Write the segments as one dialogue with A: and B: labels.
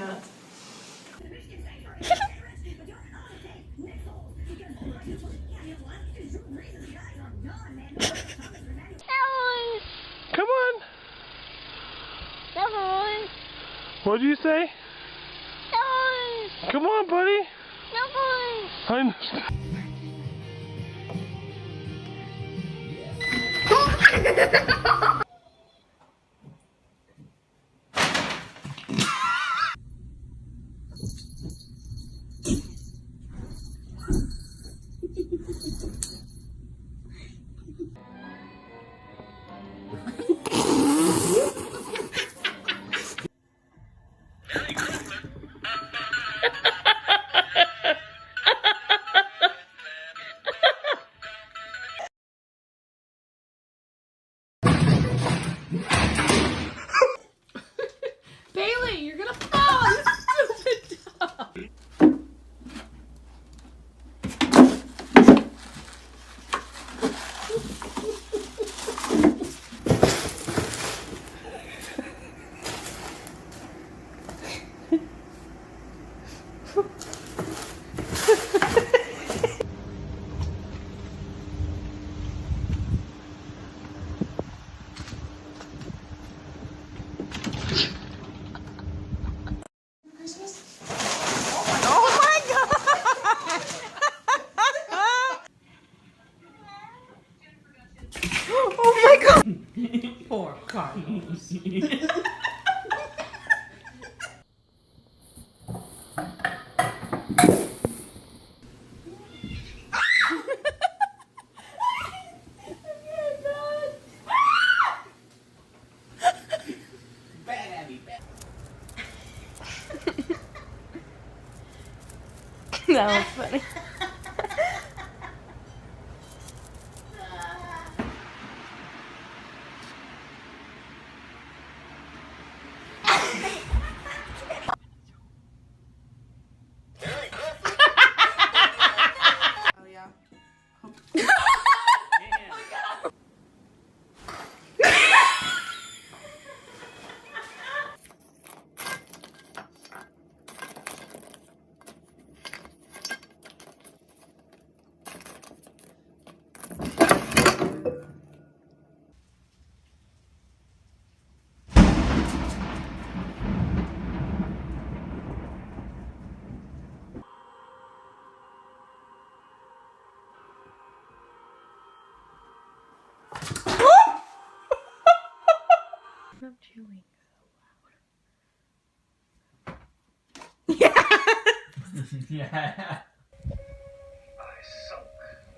A: cat.
B: Come on. What'd you say? Come on, buddy. I'm...
A: Bailey, you're gonna fall, you stupid dog. Poor Carlos.
C: That was funny.
A: Oh yeah.
C: Stop chewing.
B: Yeah.
D: I sunk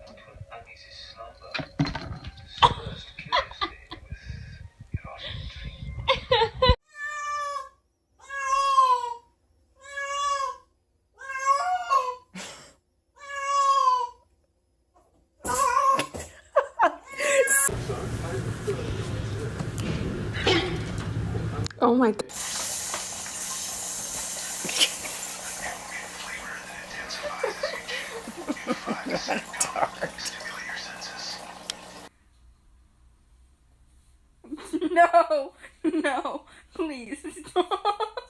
D: into an uneasy slumber, dispersed curiously with erotic dreams.
C: Oh my god. No, no, please stop.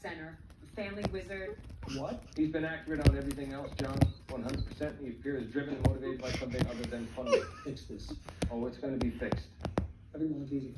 E: Center, family wizard.
F: What? He's been accurate on everything else, John. 100%. He appears driven and motivated by something other than fun. Fix this. Oh, it's going to be fixed. Everyone's easy.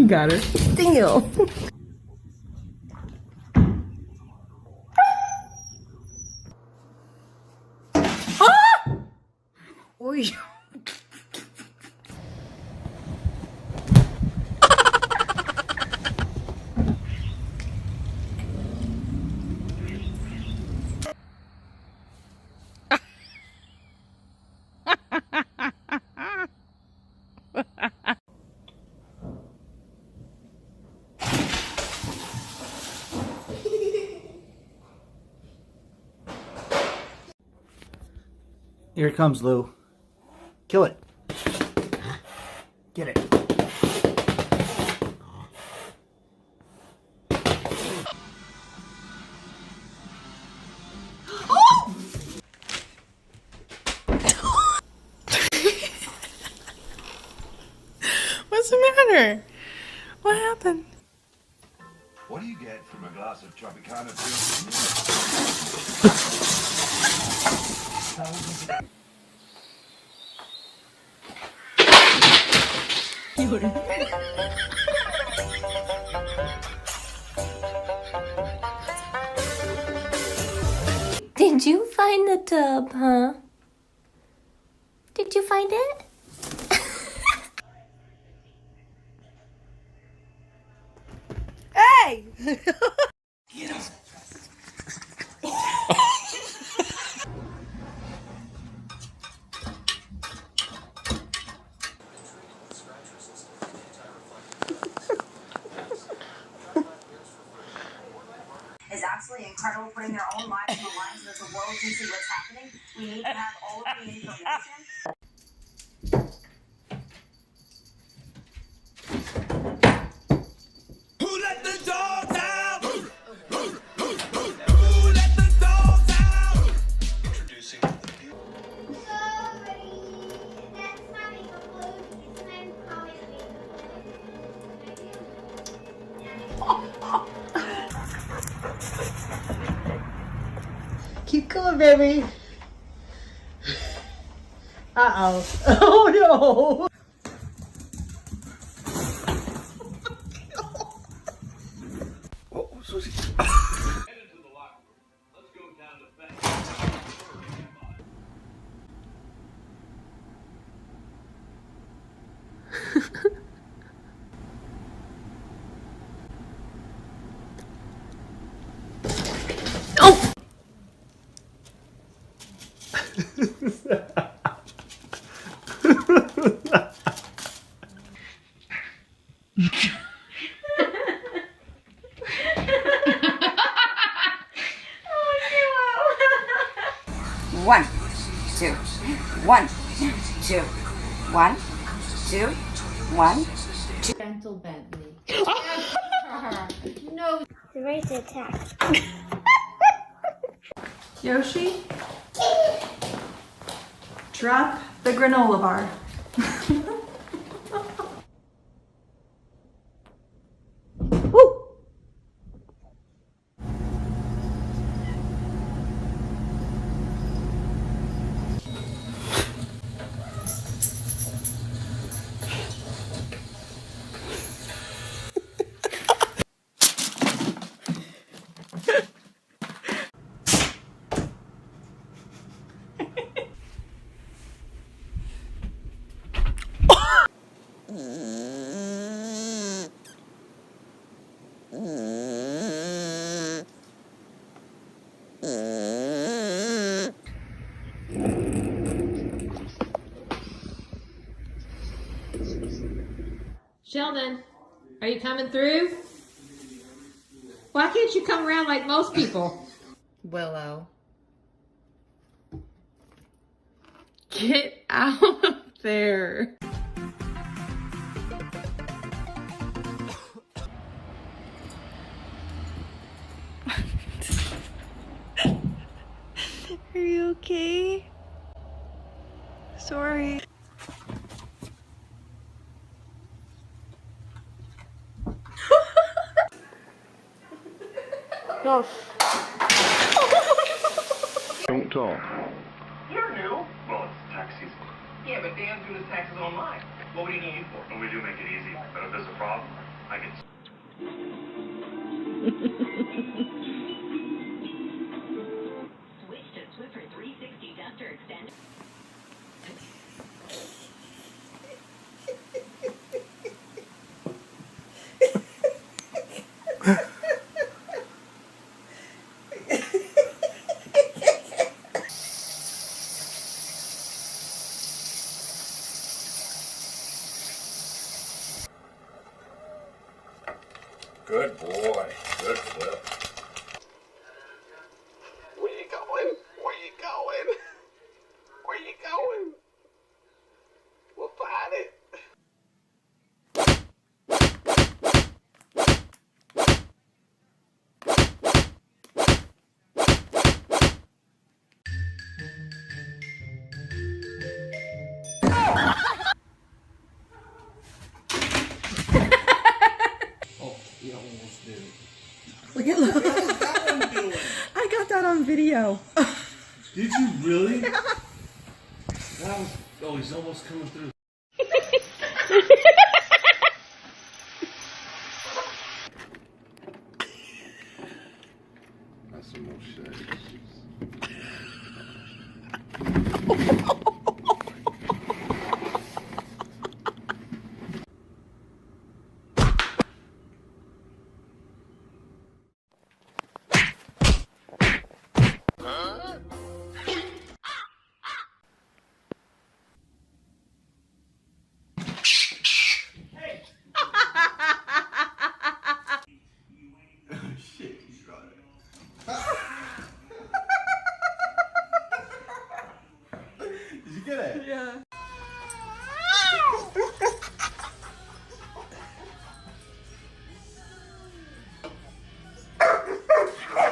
C: You got her. Still. Oi.
G: Here it comes, Lou. Kill it. Get it.
C: What's the matter? What happened?
H: What do you get from a glass of Tropicana?
I: Did you find the tub, huh? Did you find it?
C: Hey!
J: Is absolutely incredible, putting their own lives on the line so that the world can see what's happening. We need to have all of the information.
H: Who let the dogs out? Who let the dogs out? Introducing
G: Keep going, baby. Uh-oh. Oh, no. Oh, so she...
J: One, two, one, two, one, two, one.
A: Gentle Bentley. No.
I: The right to attack.
C: Yoshi? Drop the granola bar. Woo!
A: Sheldon, are you coming through? Why can't you come around like most people?
C: Willow. Get out of there. Are you okay? Sorry. No.
B: Don't talk.
F: You're new. Well, it's tax season. Yeah, but Dan's doing his taxes online. What would he need you for?
H: Well, we do make it easy, but if there's a problem,
D: I can.
E: Switch to Swiffer 360 Duster Extender.
H: Good boy. Good flip.
F: Where you going? Where you going? Where you going? We'll find it. Oh, you almost did it.
C: Look at look. I got that on video.
F: Did you really? That was, oh, he's almost coming through.
H: That's some more shit. Shit, he's got it. Did you get it?
C: Yeah.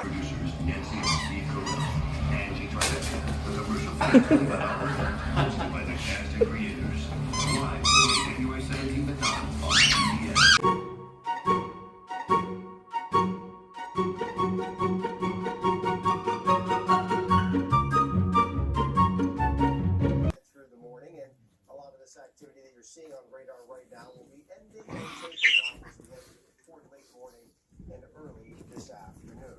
D: Producers Nancy and Steve Carell, Angie tried to the commercial hosted by the cast and creators. Live Sunday, January 17th at 9 on CBS.
F: Through the morning, and a lot of this activity that you're seeing on radar right now will be ending and tapering off as we head toward late morning and early this afternoon.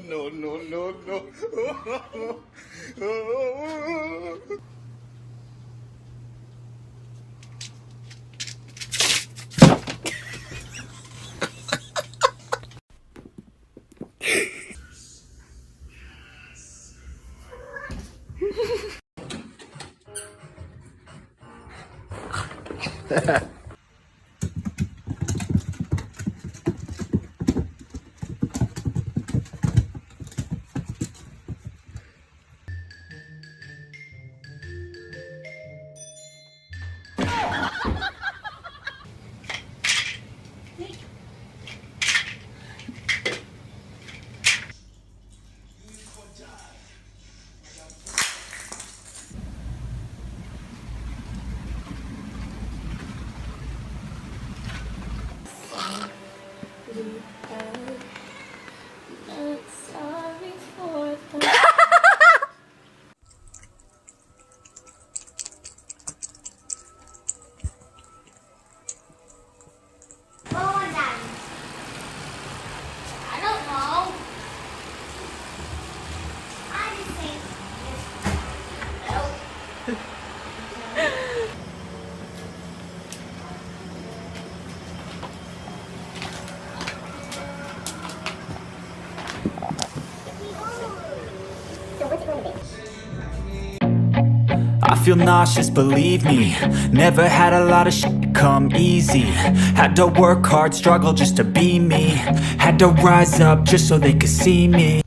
H: No, no, no, no.
I: Sorry for the
K: I feel nauseous, believe me. Never had a lot of shit come easy. Had to work hard, struggle just to be me. Had to rise up just so they could see me.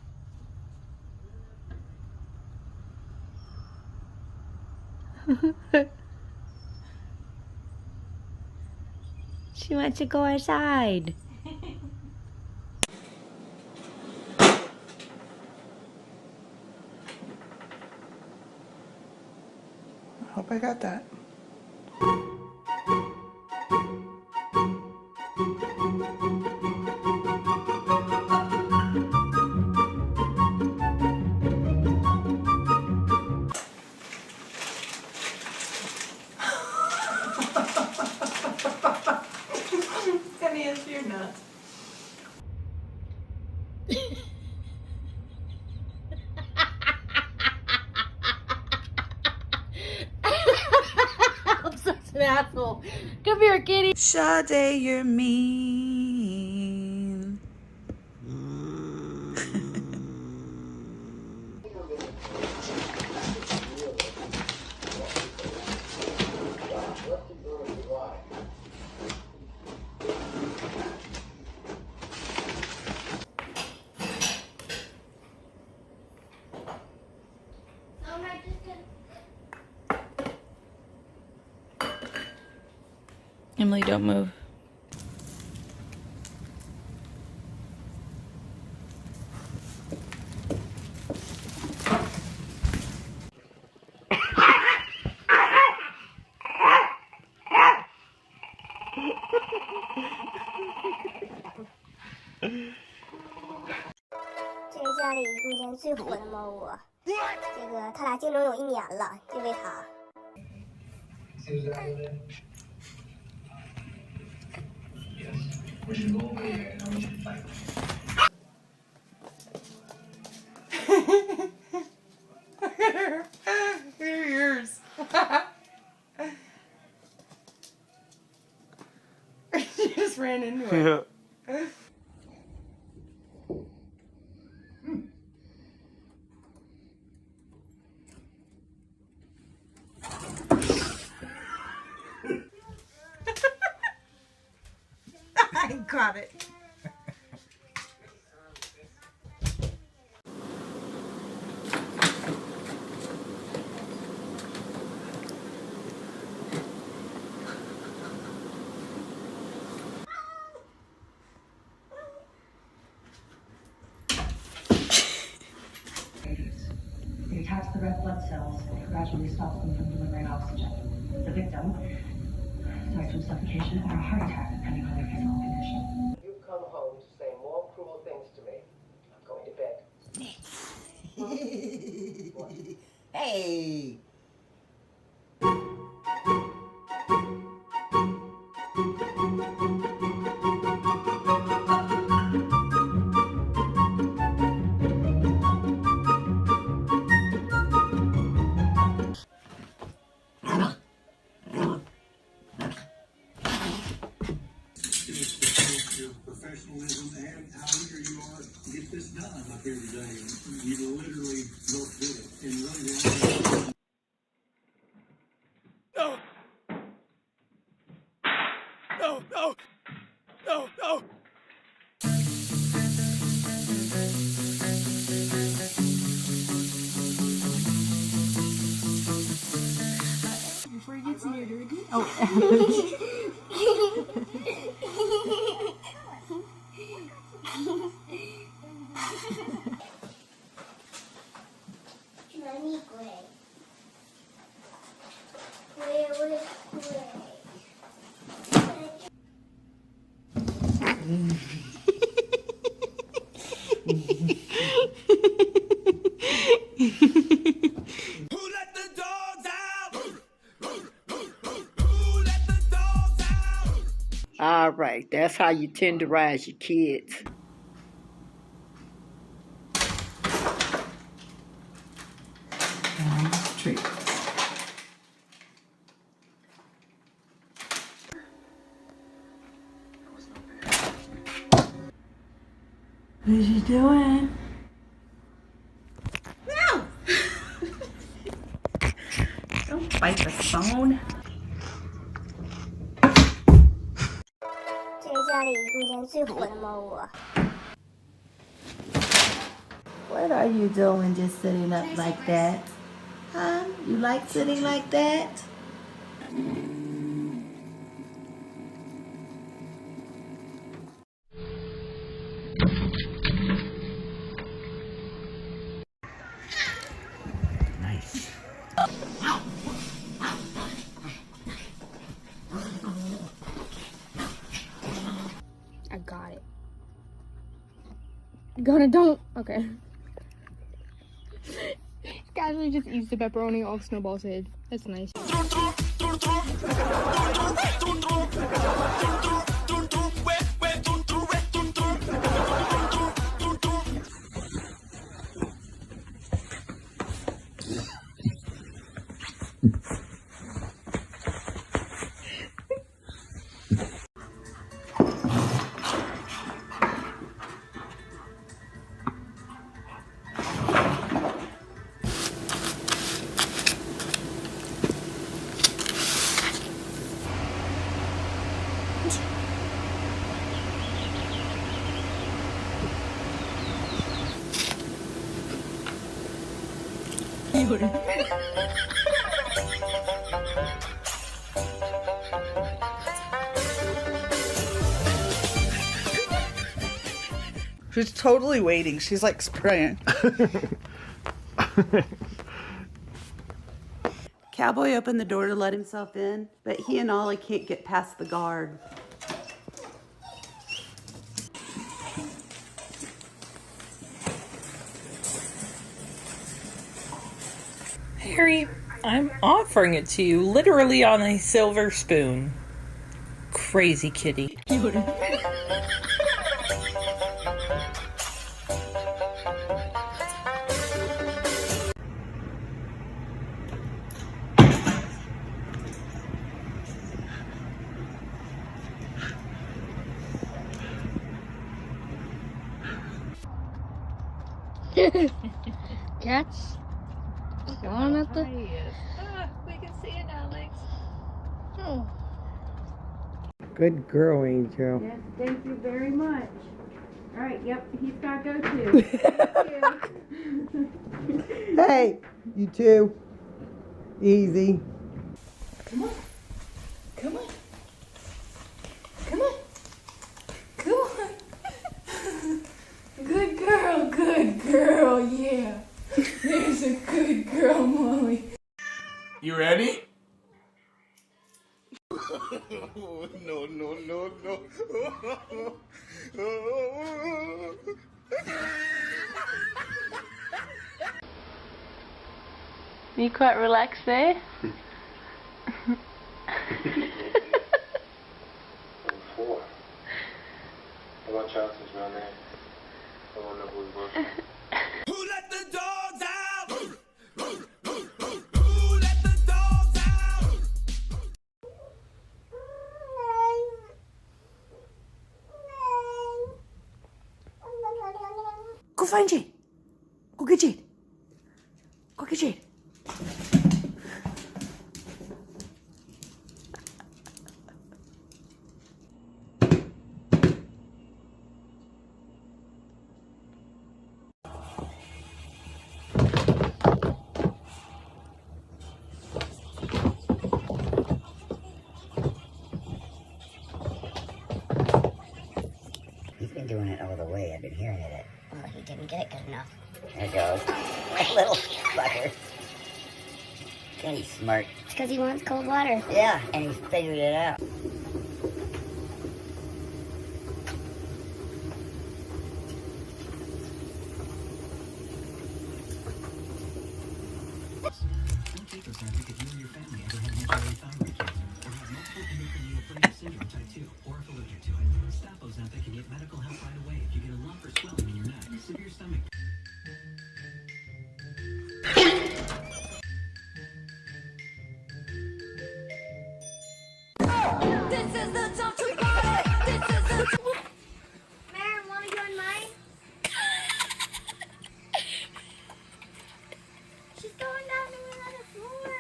I: She wants to go outside.
C: I hope I got that. Phineas, you're nuts.
A: I'm such an asshole. Come here, kitty.
C: Sade, you're mean.
I: Emily, don't move.
J: 这是家里目前最火的猫窝，这个它俩竞争有1年了，就为它。
C: Your ears. You just ran into it.
B: Yeah.
C: I got it.
J: It attacks the red blood cells and gradually stops them from delivering oxygen. The victim dies from suffocation or a heart attack, depending on their physical condition.
F: You've come home to say more cruel things to me. I'm going to bed.
G: Hey!
D: Professionalism and how eager you are to get this done up here today. You literally both did it. And really
B: No! No, no! No, no!
I: Before he gets in your dirty. Oh.
L: All right, that's how you tenderize your kids.
C: And treats. What is you doing? No! Don't bite the phone.
J: 这是家里目前最火的猫窝。
C: What are you doing just sitting up like that? Huh? You like sitting like that?
M: Gonna don't. Okay. Casually just eats the pepperoni off Snowball's head. That's nice.
N: She's totally waiting. She's like spraying.
O: Cowboy opened the door to let himself in, but he and Ollie can't get past the guard.
P: Harry, I'm offering it to you literally on a silver spoon. Crazy kitty.
M: Cats? Going at the...
P: we can see it, Alex.
M: Oh.
Q: Good girl, Angel.
O: Yes, thank you very much. All right, yep, he's got to go too.
Q: Hey, you too. Easy.
P: Come on. Come on. Come on. Come on. Good girl, yeah. There's a good girl, Molly.
B: You ready?
H: No, no, no, no.
I: You quite relaxed there?
F: Four. Watch out, since around there. I won't know who we were.
B: Who let the dogs out? Who let the dogs out?
O: Go find Jade. Go get Jade. Go get Jade.
R: He's been doing it all the way. I've been hearing it.
S: Well, he didn't get it good enough.
R: There it goes. My little fucker. God, he's smart.
S: It's because he wants cold water.
R: Yeah, and he's figured it out.
S: This is the time to party. This is the Mary, want to join mine? She's going down to another floor.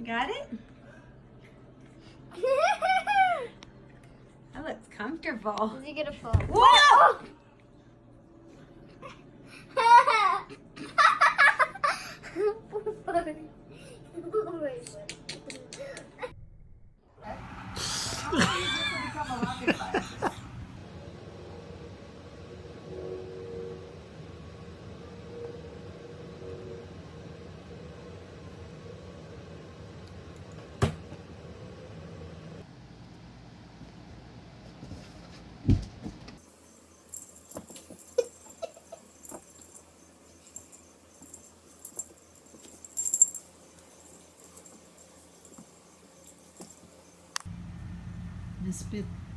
O: Got it? That looks comfortable.
S: Is he gonna fall?
O: Whoa!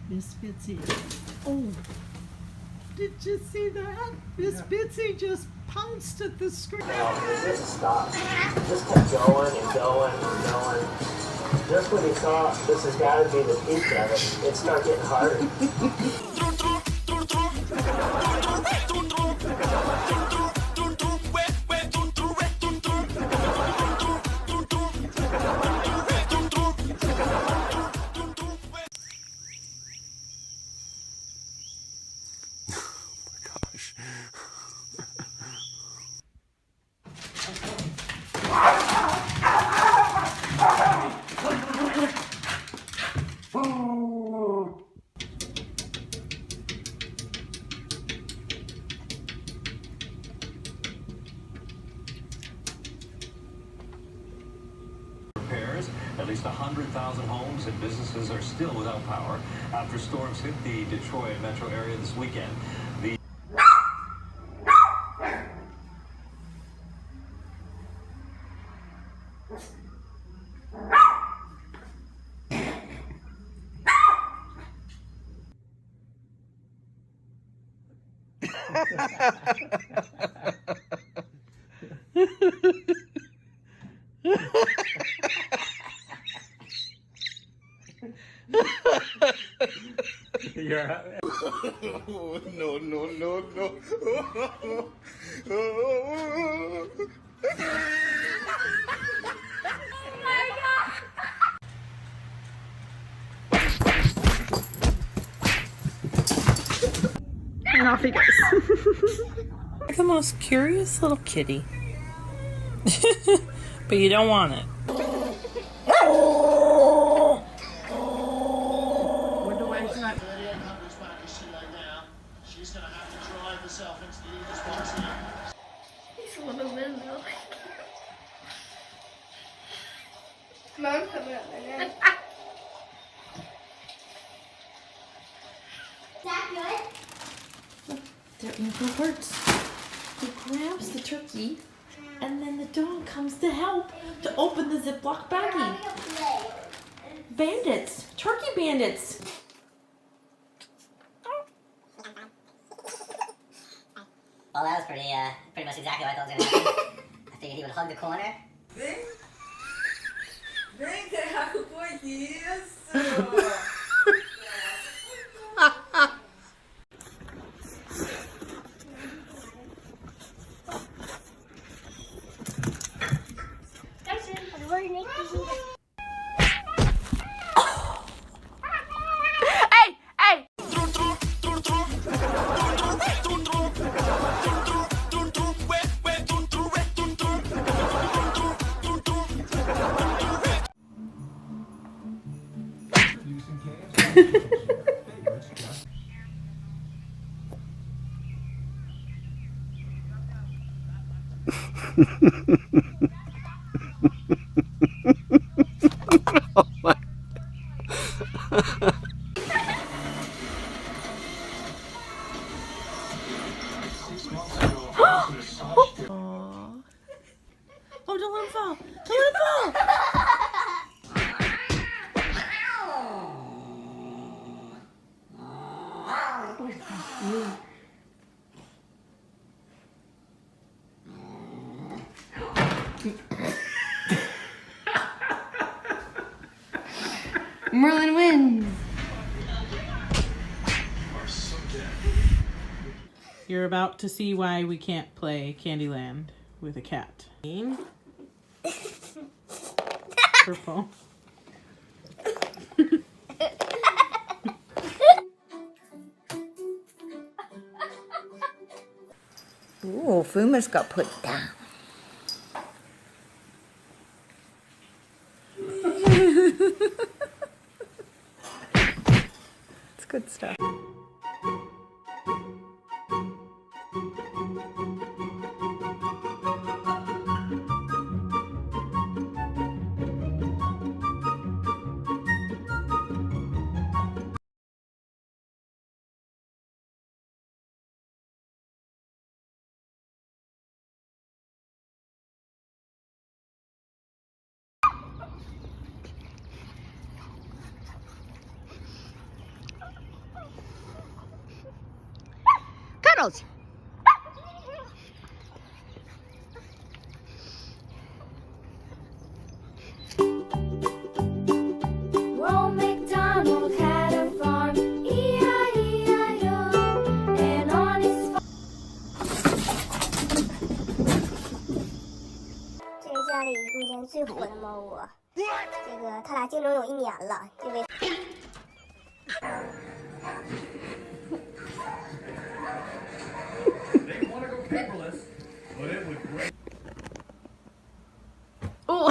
T: Miss Bitsy. Oh, did you see that? Miss Bitsy just pounced at the screen.
F: This stop. Just kept going and going and going. Just when he saw this has got to be the peak of it, it started getting harder.
U: Repairs. At least 100,000 homes and businesses are still without power after storms hit the Detroit metro area this weekend. The
B: No, no, no, no.
M: And off he goes.
P: You're the most curious little kitty. But you don't want it.
T: Wonder why he's not.
F: She's gonna have to drive herself into the easiest box here.
S: He's a little window. Mom's coming up my neck. Is that good?
I: Their ankle hurts. He grabs the turkey, and then the dog comes to help to open the Ziploc baggie. Bandits. Turkey bandits.
R: Well, that was pretty much exactly what I thought was going to happen. I figured he would hug the corner.
B: Vem terra com isso!
S: Katzen, er wordt niks gezien.
M: Hey, hey!
G: Oh my.
I: Oh, don't let him fall. Don't let him fall.
M: Merlin wins.
T: You're about to see why we can't play Candyland with a cat. Purple.
C: Ooh, Fuma's got put down. It's good stuff.
R: Charles!
S: Old MacDonald had a farm, E-I-E-I-O, and on his farm. 这是家里目前最火的猫窝，这个他俩竞争有1年了，因为。
B: They want to go paperless, but it would break.
I: Oh.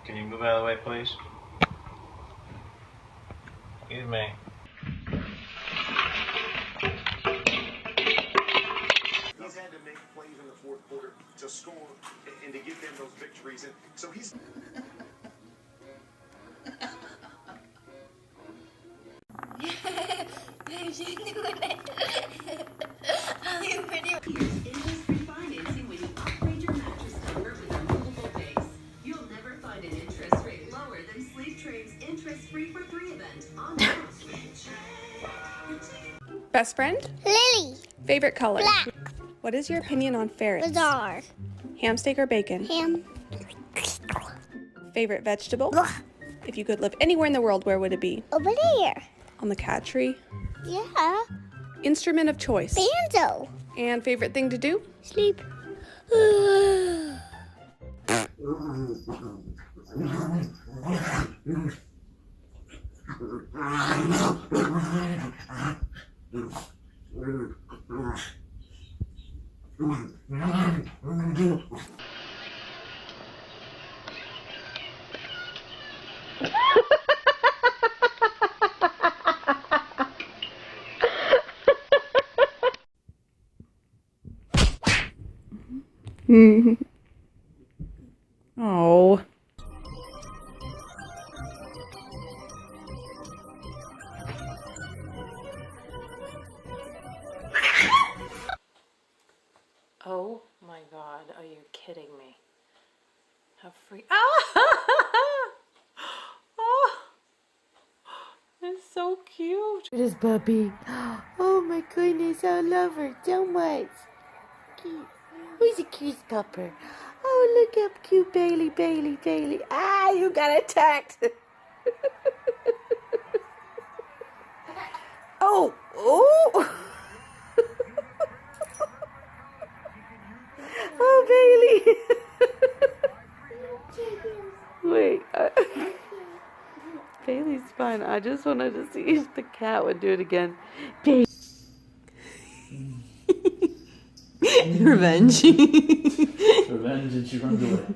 E: Can you move out of the way, please? Excuse me.
F: He's had to make plays in the fourth quarter to score and to give them those victories. And so he's.
V: Interest-free financing when you upgrade your mattress cover with a movable base. You'll never find an interest rate lower than Sleep Trade's interest-free for 3 event on
M: Best friend?
S: Lily.
M: Favorite color?
S: Black.
M: What is your opinion on ferrets?
S: Bizarre.
M: Ham steak or bacon?
S: Ham.
M: Favorite vegetable? If you could live anywhere in the world, where would it be?
S: Over there.
M: On the cat tree?
S: Yeah.
M: Instrument of choice?
S: Banjo.
M: And favorite thing to do?
S: Sleep.
M: Oh.
P: Oh my God, are you kidding me? How free. Ah! Oh, it's so cute.
C: It is puppy. Oh my goodness, I love her so much. Cute. Who's the cutest pupper? Oh, look how cute Bailey, Bailey, Bailey. Ah, you got attacked. Oh, oh. Oh, Bailey. Wait. Bailey's fine. I just wanted to see if the cat would do it again. Bailey.
I: Revenge.
G: Revenge, and she runs away.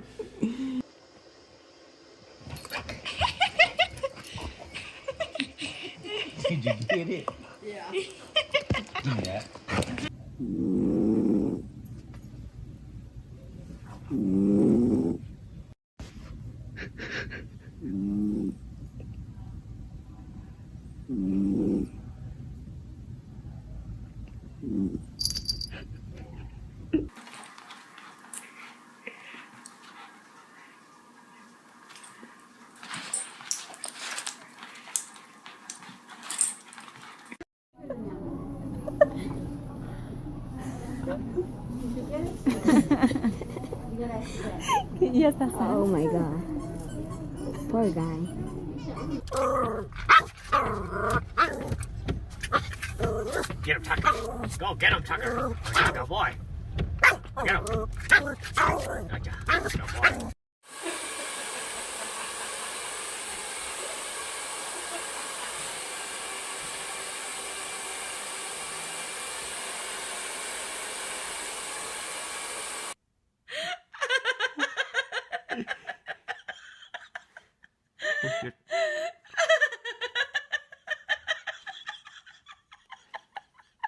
G: Did you get it?
I: Yeah.
G: Yeah.
C: Yes, that's oh my god. Poor guy.
G: Get him, Tucker. Go get him, Tucker. Good boy. Get him. Gotcha. Good boy.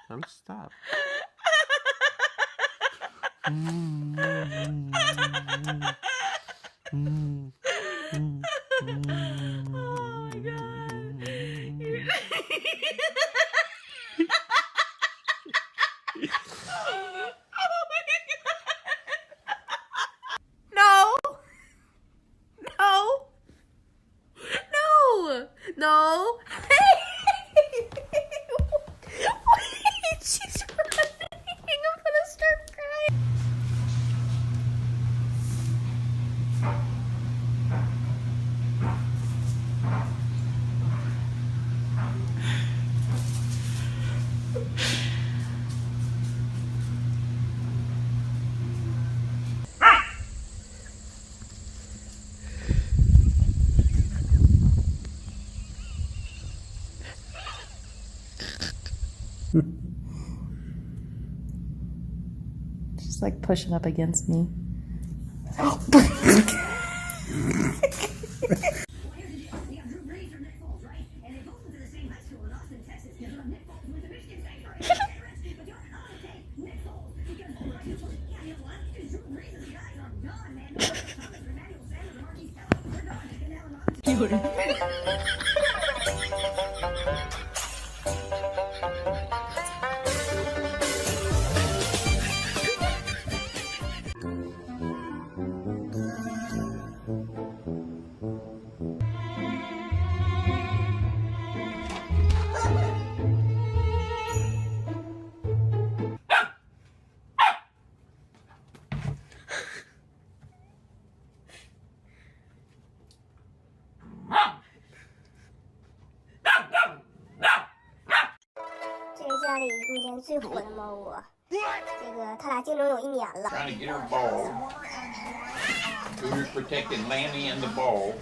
A: Don't stop.
C: No! No! No! No! Wait, she's running. I'm gonna start crying.
I: She's like pushing up against me.
K: Trying to get her ball. Who's protecting Lammy and the ball?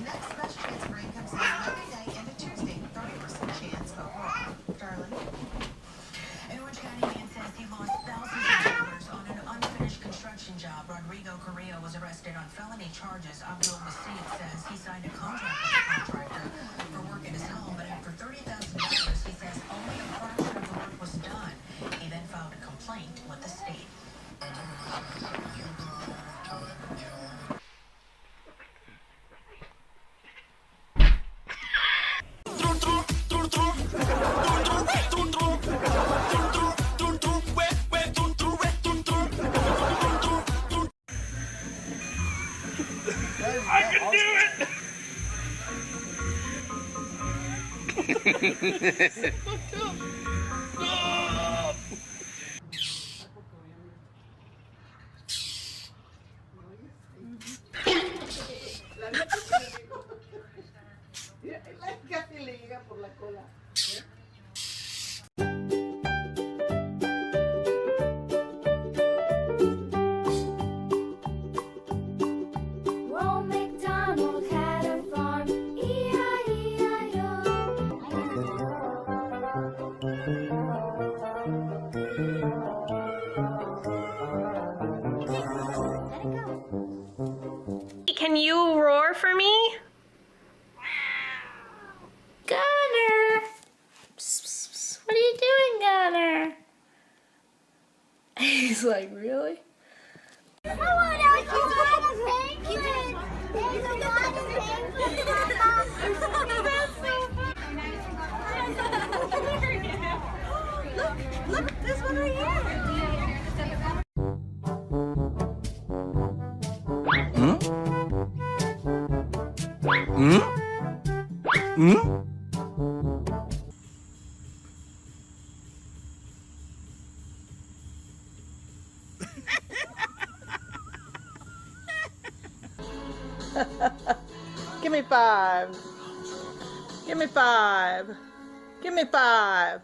J: Was arrested on felony charges. Abdul Basit says he signed a contract with the contractor for work at his home, but after $30,000, he says only a fraction of the work was done. He then filed a complaint with the state.
K: I can do it!
T: Casi le llega por la cola.
S: Can you roar for me? Gunner! Psst, psst, psst. What are you doing, Gunner? He's like, really?
B: Someone else is trying to make it. There's a lot of penguins, Mama. That's so funny. Look, this one right here.
N: Give me 5. Give me 5. Give me 5.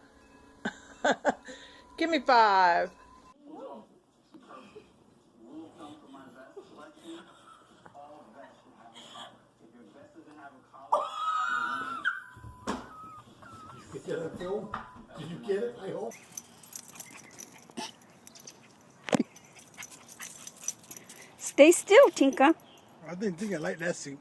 N: Give me 5.
D: Get that film? Did you get it? I hope.
B: Stay still, Tinka.
D: I didn't think I liked that suit.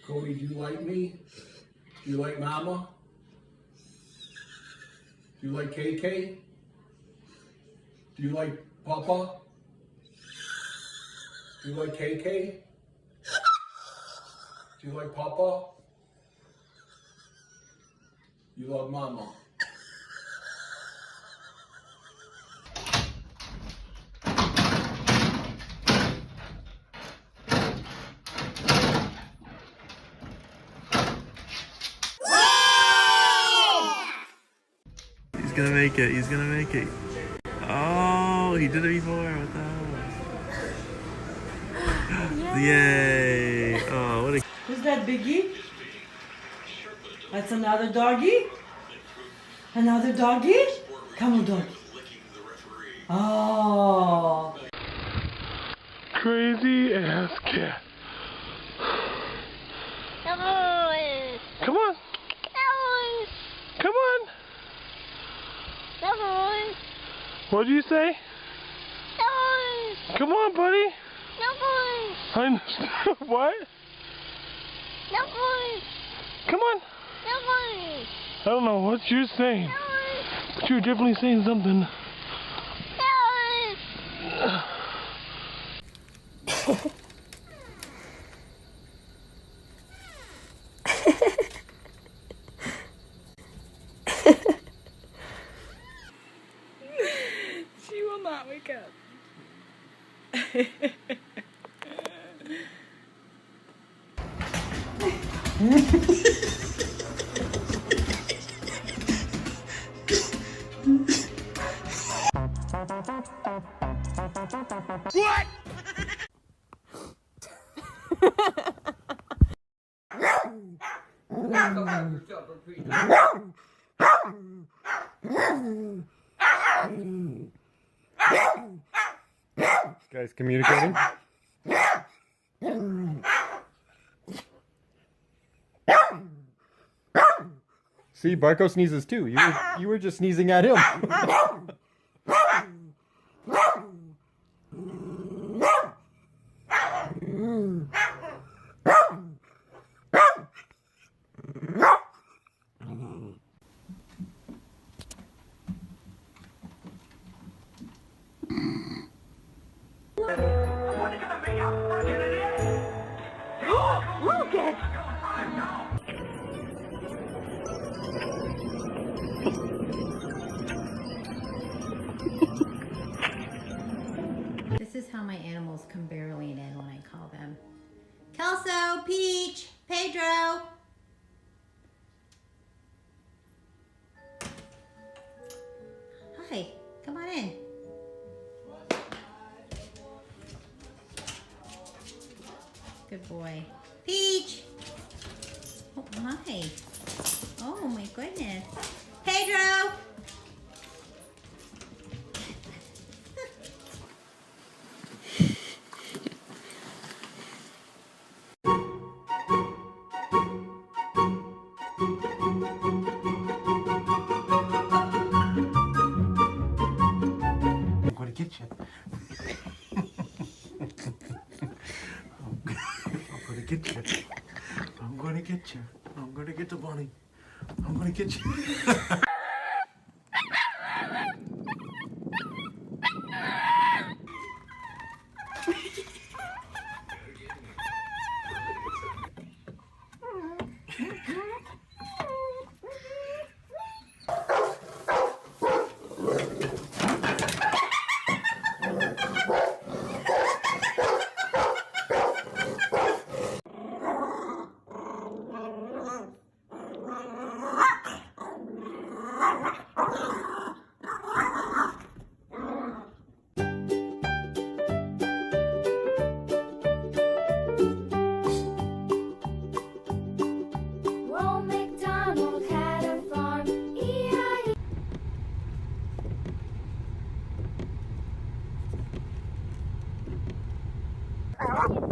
D: Cody, do you like me? Do you like Mama? Do you like KK? Do you like Papa? Do you like KK? Do you like Papa? You love Mama.
A: He's gonna make it. He's gonna make it. Oh, he did it before. What the hell? Yay! Oh, what a...
C: Who's that, Biggie? That's another doggy? Another doggy? Come on, doggy. Oh.
A: Crazy ass cat. Come on. Come on. What'd you say? Come on, buddy. I'm what? Come on. I don't know what you're saying, but you're definitely saying something.
I: She will not wake up.
S: What?
A: This guy's communicating. See, Barco sneezes too. You were just sneezing at him.
S: Look at.
L: This is how my animals come barreling in when I call them. Kelso, Peach, Pedro. Hi, come on in. Good boy. Peach! Oh my. Oh my goodness. Pedro!
D: I'm gonna get you. I'm gonna get you. I'm gonna get you. I'm gonna get the bunny. I'm gonna get you.
B: Let's get